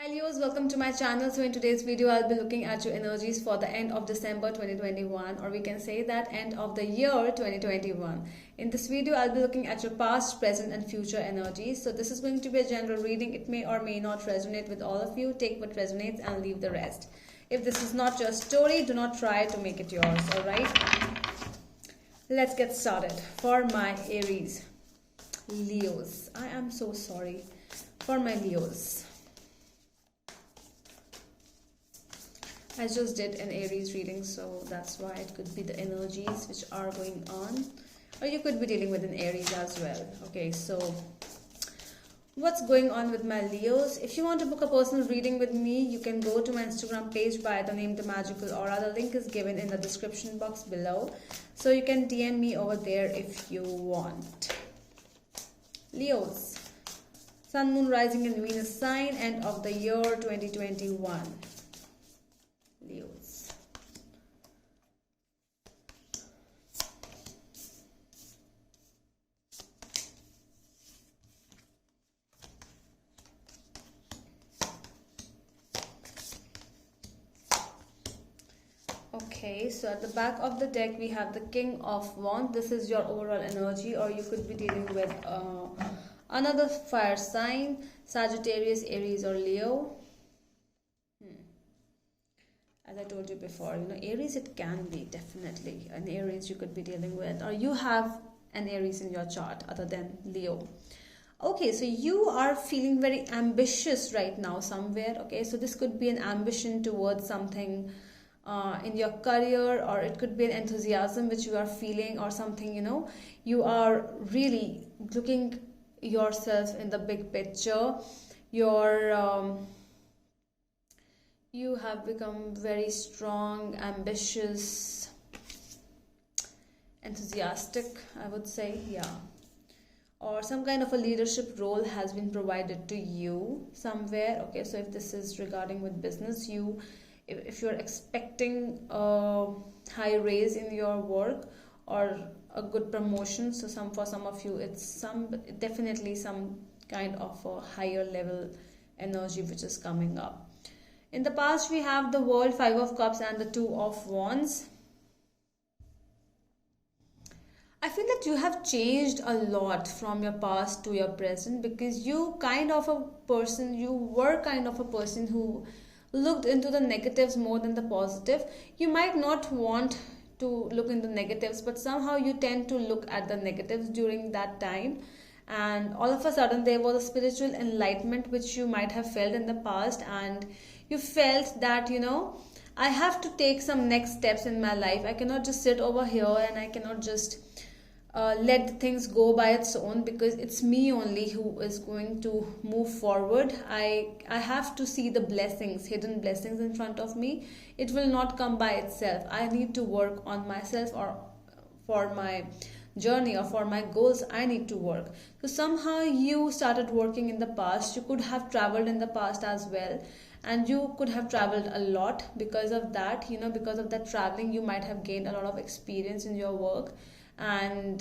Hi Leos, welcome to my channel. So in today's video, I'll be looking at your energies for the end of December 2021, or we can say that end of the year 2021. In this video, I'll be looking at your past, present and future energies. So this is going to be a general reading. It may or may not resonate with all of you. Take what resonates and leave the rest. If this is not your story, do not try to make it yours, alright? Let's get started. For my Aries, Leos, I am so sorry. For my Leos, I just did an Aries reading, so that's why it could be the energies which are going on, or you could be dealing with an Aries as well. Okay, so what's going on with my Leos? If you want to book a personal reading with me, you can go to my Instagram page by the name The Magical Aura. The link is given in the description box below, so you can DM me over there if you want. Leos, Sun, Moon, Rising and Venus sign, end of the year 2021. Leos. Okay, so at the back of the deck we have the King of Wands. This is your overall energy, or you could be dealing with another fire sign, Sagittarius, Aries or Leo. As I told you before, Aries, it can be definitely an Aries you could be dealing with, or you have an Aries in your chart other than Leo. Okay, so you are feeling very ambitious right now somewhere. Okay, so this could be an ambition towards something in your career, or it could be an enthusiasm which you are feeling, or something, you are really looking yourself in the big picture. You have become very strong, ambitious, enthusiastic, I would say, yeah. Or some kind of a leadership role has been provided to you somewhere. Okay, so if this is regarding with business, if you're expecting a high raise in your work or a good promotion, so for some of you, it's definitely some kind of a higher level energy which is coming up. In the past, we have the World, Five of Cups and the Two of Wands. I feel that you have changed a lot from your past to your present, because you were kind of a person who looked into the negatives more than the positive. You might not want to look into negatives, but somehow you tend to look at the negatives during that time. And all of a sudden there was a spiritual enlightenment which you might have felt in the past, and you felt that I have to take some next steps in my life. I cannot just sit over here and I cannot just let things go by its own, because it's me only who is going to move forward. I have to see the blessings, hidden blessings in front of me. It will not come by itself. I need to work on myself, or for my journey or for my goals I need to work. So somehow you started working in the past. You could have traveled in the past as well, and you could have traveled a lot. Because of that, because of that traveling, you might have gained a lot of experience in your work, and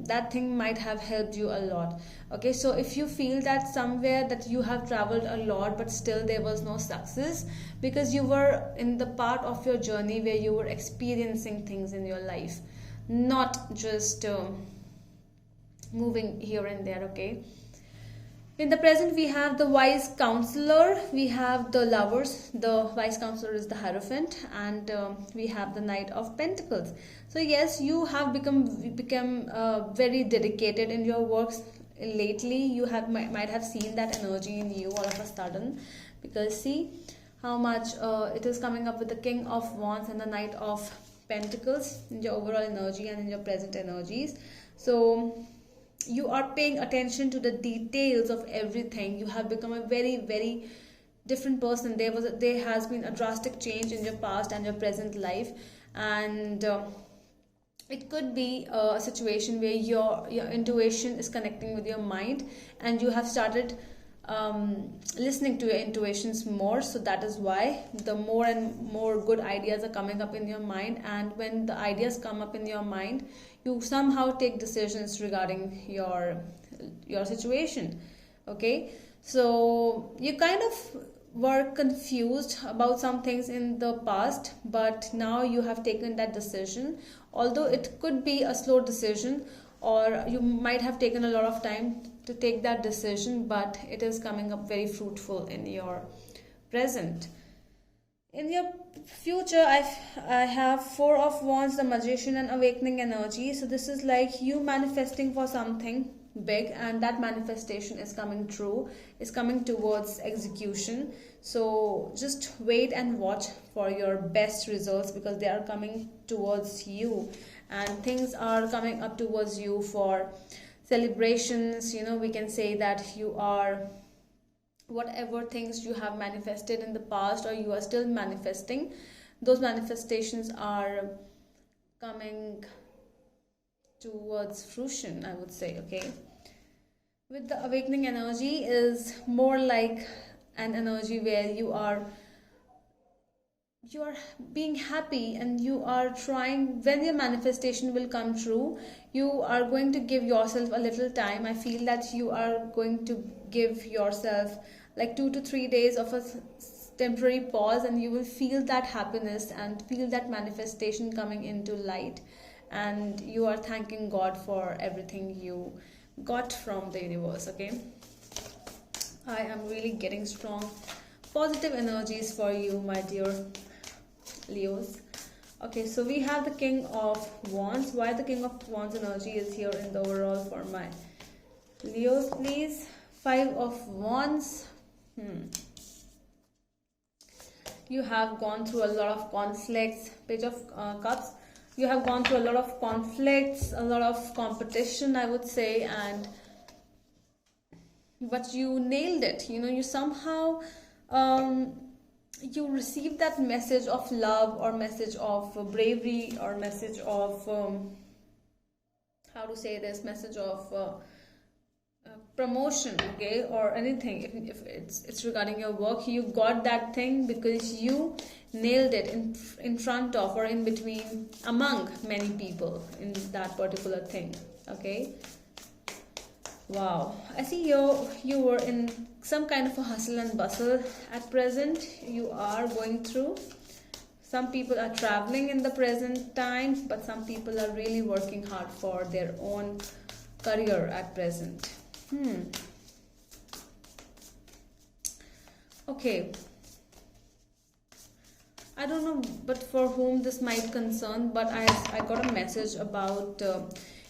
that thing might have helped you a lot. Okay, so if you feel that somewhere that you have traveled a lot but still there was no success, because you were in the part of your journey where you were experiencing things in your life, not just moving here and there. Okay, in the present we have the Wise Counselor, we have the Lovers. The Wise Counselor is the Hierophant, and we have the Knight of Pentacles. So yes, you have become very dedicated in your works lately. You might have seen that energy in you all of a sudden, because see how much it is coming up with the King of Wands and the Knight of Pentacles in your overall energy and in your present energies. So you are paying attention to the details of everything. You have become a very, very different person. There has been a drastic change in your past and your present life, and it could be a situation where your intuition is connecting with your mind, and you have started listening to your intuitions more. So that is why the more and more good ideas are coming up in your mind, and when the ideas come up in your mind, you somehow take decisions regarding your situation. Okay, so you kind of were confused about some things in the past, but now you have taken that decision. Although it could be a slow decision, or you might have taken a lot of time to take that decision, but it is coming up very fruitful in your present. In your future, I have Four of Wands, the Magician, and Awakening energy. So this is like you manifesting for something big, and that manifestation is coming true, is coming towards execution. So just wait and watch for your best results, because they are coming towards you, and things are coming up towards you for celebrations. We can say that you are, whatever things you have manifested in the past or you are still manifesting, those manifestations are coming towards fruition, I would say. Okay, with the awakening energy is more like an energy where you are being happy, and you are trying. When your manifestation will come true, you are going to give yourself a little time. I feel that you are going to give yourself like 2 to 3 days of a temporary pause, and you will feel that happiness and feel that manifestation coming into light, and you are thanking God for everything you got from the universe. Okay, I am really getting strong positive energies for you, my dear Leos. Okay, so we have the King of Wands. Why the King of Wands energy is here in the overall for my Leos, please? Five of Wands. You have gone through a lot of conflicts. Page of Cups. You have gone through a lot of conflicts, a lot of competition, I would say, but you nailed it. You somehow you received that message of love, or message of bravery, or message of how to say this, message of promotion, okay, or anything. If it's regarding your work, you got that thing because you nailed it in front of, or in between, among many people in that particular thing. Okay, wow, I see you were in some kind of a hustle and bustle at present. You are going through, some people are traveling in the present time, but some people are really working hard for their own career at present. Okay, I don't know, but for whom this might concern, but I got a message about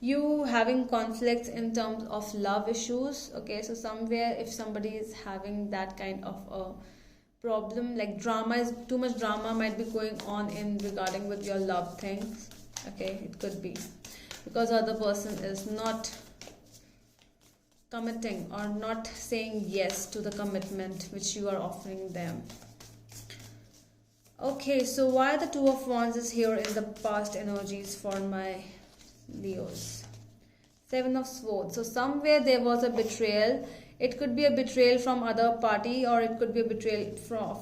you having conflicts in terms of love issues. Okay, so somewhere, if somebody is having that kind of a problem, like too much drama might be going on in regarding with your love things. Okay, it could be because other person is not committing or not saying yes to the commitment which you are offering them. Okay, so why the Two of Wands is here in the past energies for my Leos? Seven of Swords. So somewhere there was a betrayal. It could be a betrayal from other party, or it could be a betrayal from,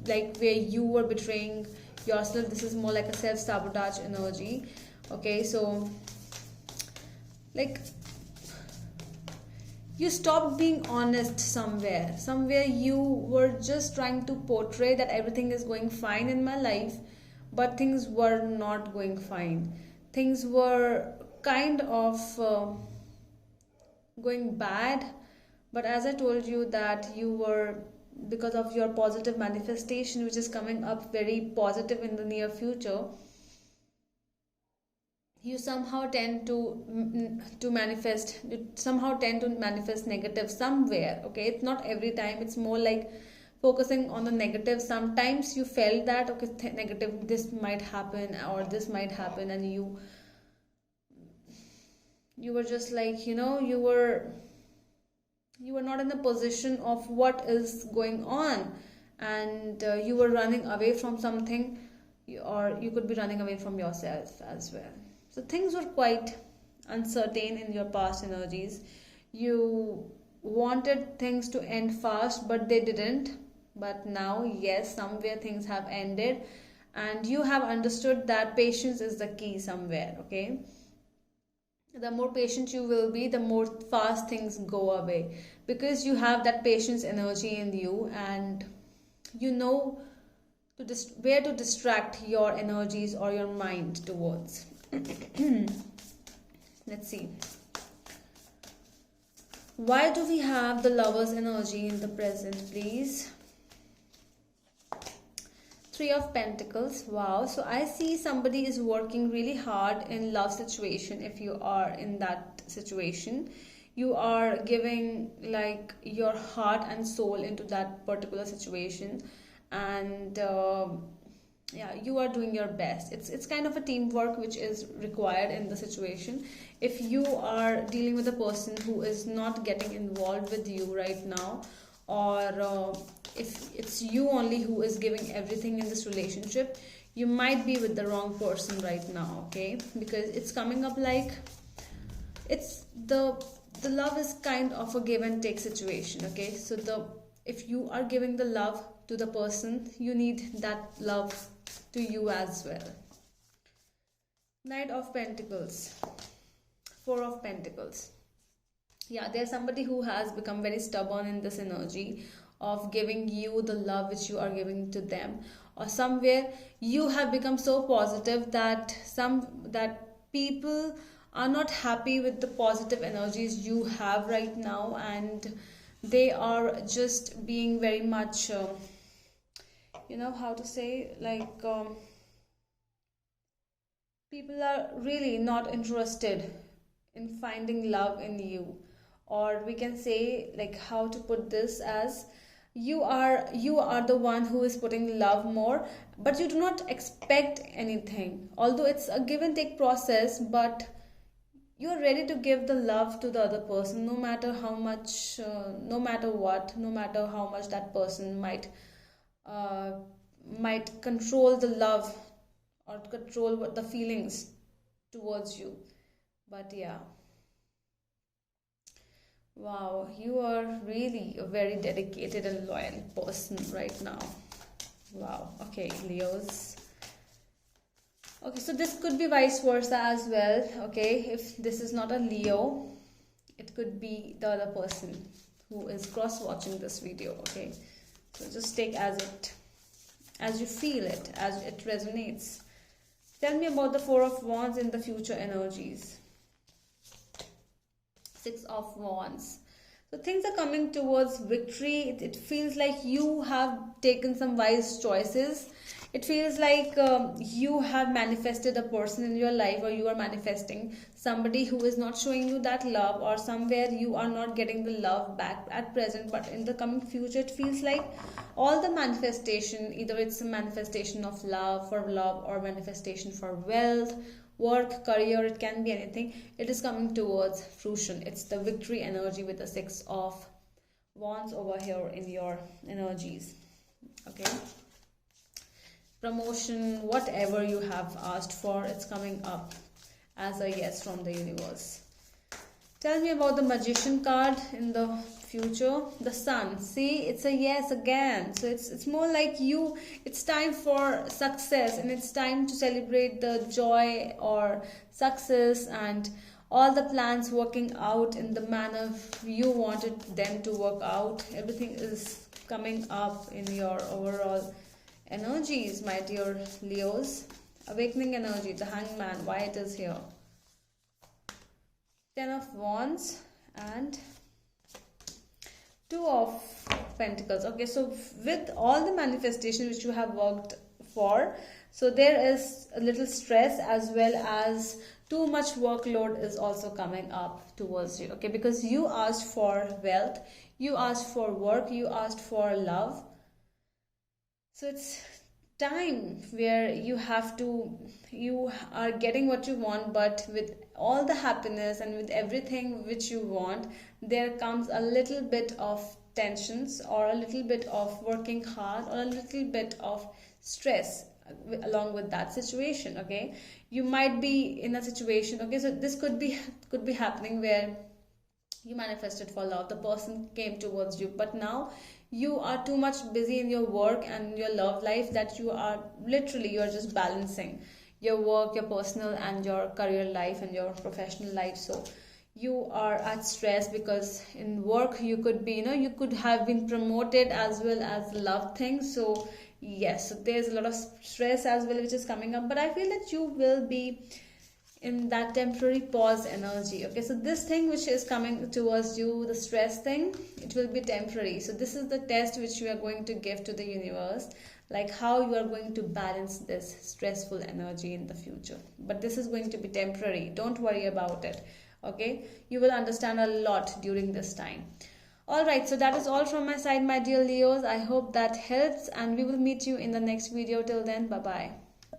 like, where you were betraying yourself. This is more like a self-sabotage energy. Okay, so like you stopped being honest somewhere you were just trying to portray that everything is going fine in my life, but things were not going fine. Things were kind of going bad, but as I told you that you were, because of your positive manifestation which is coming up very positive in the near future, you somehow tend to manifest, negative somewhere. Okay, it's not every time, it's more like focusing on the negative. Sometimes you felt that okay, negative, this might happen or this might happen, and you were just like, you were not in the position of what is going on, and you were running away from something, or you could be running away from yourself as well. So things were quite uncertain in your past energies. You wanted things to end fast, but they didn't. But now, yes, somewhere things have ended, and you have understood that patience is the key somewhere. Okay, the more patient you will be, the more fast things go away, because you have that patience energy in you, and you know where to distract your energies or your mind towards. Let's see. Why do we have the Lover's energy in the present, please? Three of Pentacles. Wow. So I see somebody is working really hard in love situation. If you are in that situation, you are giving like your heart and soul into that particular situation, and yeah, you are doing your best. It's kind of a teamwork which is required in the situation. If you are dealing with a person who is not getting involved with you right now, or if it's you only who is giving everything in this relationship, you might be with the wrong person right now, okay? Because it's coming up like it's the love is kind of a give and take situation, okay? So if you are giving the love to the person, you need that love to you as well. Knight of Pentacles, Four of Pentacles. Yeah, there's somebody who has become very stubborn in this energy of giving you the love which you are giving to them, or somewhere you have become so positive that people are not happy with the positive energies you have right now, and they are just being very much you know how to say, like people are really not interested in finding love in you, or we can say, like, how to put this as, you are the one who is putting love more, but you do not expect anything, although it's a give and take process, but you're ready to give the love to the other person, no matter how much, no matter what, no matter how much that person uh, might control the love or control what the feelings towards you. But yeah, wow, you are really a very dedicated and loyal person right now. Wow. Okay, Leos. Okay, so this could be vice versa as well. Okay, if this is not a Leo, it could be the other person who is cross watching this video. Okay, so just take as you feel it, as it resonates. Tell me about the Four of Wands in the future energies. Six of Wands. So things are coming towards victory. It feels like you have taken some wise choices. It feels like you have manifested a person in your life, or you are manifesting somebody who is not showing you that love, or somewhere you are not getting the love back at present, but in the coming future it feels like all the manifestation, either it's a manifestation of love or manifestation for wealth, work, career, it can be anything, it is coming towards fruition. It's the victory energy with the Six of Wands over here in your energies. Okay, promotion, whatever you have asked for, it's coming up as a yes from the universe. Tell me about the Magician card in the future. The Sun. See, it's a yes again. So it's more like you, it's time for success, and it's time to celebrate the joy or success and all the plans working out in the manner you wanted them to work out. Everything is coming up in your overall energies, my dear Leos. Awakening energy, the Hangman, why it is here. Ten of Wands and Two of Pentacles. Okay, so with all the manifestation which you have worked for, so there is a little stress, as well as too much workload is also coming up towards you. Okay, because you asked for wealth, you asked for work, you asked for love. So it's time where you are getting what you want, but with all the happiness and with everything which you want, there comes a little bit of tensions, or a little bit of working hard, or a little bit of stress along with that situation. Okay, you might be in a situation, okay, so this could be happening where you manifested for love, the person came towards you, but now you are too much busy in your work and your love life that you are just balancing your work, your personal and your career life and your professional life. So you are at stress because in work you could be, you could have been promoted as well as love things. So yes, so there's a lot of stress as well which is coming up, but I feel that you will be in that temporary pause energy. Okay, so this thing which is coming towards you, the stress thing, it will be temporary. So this is the test which you are going to give to the universe, like how you are going to balance this stressful energy in the future. But this is going to be temporary, don't worry about it. Okay, you will understand a lot during this time. All right, so that is all from my side, my dear Leos. I hope that helps, and we will meet you in the next video. Till then, bye bye.